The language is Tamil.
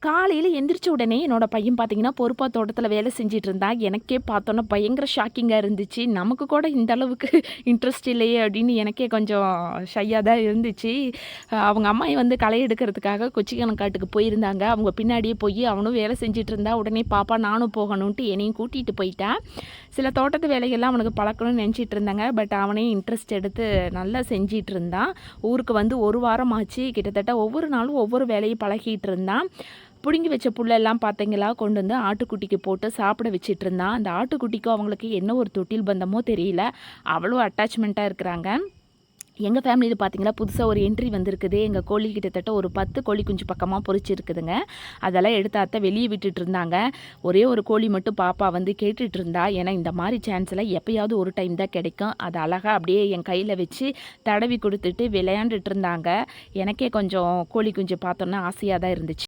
காலையில் எந்திரிச்ச உடனே என்னோட பையன் பார்த்தீங்கன்னா பொறுப்பா தோட்டத்தில் வேலை செஞ்சுட்டு இருந்தான். எனக்கே பார்த்தோன்னா பயங்கர ஷாக்கிங்காக இருந்துச்சு. நமக்கு கூட இந்த அளவுக்கு இன்ட்ரெஸ்ட் இல்லையே அப்படின்னு எனக்கே கொஞ்சம் ஷையாக தான் இருந்துச்சு. அவங்க அம்மா வந்து களை எடுக்கிறதுக்காக கொச்சிக்கணக்காட்டுக்கு போயிருந்தாங்க. அவங்க பின்னாடியே போய் அவனும் வேலை செஞ்சுட்டு இருந்தா. உடனே பாப்பா நானும் போகணுன்ட்டு என்னையும் கூட்டிகிட்டு போயிட்டேன். சில தோட்டத்து வேலைகள்லாம் அவனுக்கு பழக்கணும்னு நினச்சிட்டு இருந்தாங்க. பட் அவனே இன்ட்ரெஸ்ட் எடுத்து நல்லா செஞ்சிகிட்டு இருந்தான். ஊருக்கு வந்து ஒரு வாரம் ஆச்சு. கிட்டத்தட்ட ஒவ்வொரு நாளும் ஒவ்வொரு வேலையை பழகிட்டு இருந்தான். பிடுங்கி வச்ச புல்லெல்லாம் பார்த்தீங்களா கொண்டு வந்து ஆட்டுக்குட்டிக்கு போட்டு சாப்பிட வச்சிட்டு இருந்தான். அந்த ஆட்டுக்குட்டிக்கும் அவங்களுக்கு என்ன ஒரு தொட்டில் பந்தமோ தெரியல, அவ்வளோ அட்டாச்மெண்ட்டாக இருக்கிறாங்க. எங்கள் ஃபேமிலியில் பார்த்தீங்கன்னா புதுசாக ஒரு என்ட்ரி வந்திருக்குது. எங்கள் கோழி கிட்டத்தட்ட ஒரு 10 கோழி குஞ்சு பக்கமாக பொரிச்சிருக்குதுங்க. அதெல்லாம் எடுத்து அத்தை வெளியே விட்டுட்டு இருந்தாங்க. ஒரே ஒரு கோழி மட்டும் பாப்பா வந்து கேட்டுட்டு இருந்தா. ஏன்னா இந்த மாதிரி சான்ஸ்லாம் எப்பயாவது ஒரு டைம் தான் கிடைக்கும். அதை அழகாக அப்படியே என் கையில் வச்சு தடவி கொடுத்துட்டு விளையாண்டுட்டு இருந்தாங்க. எனக்கே கொஞ்சம் கோழி குஞ்சு பார்த்தோன்னா ஆசையாக தான் இருந்துச்சு.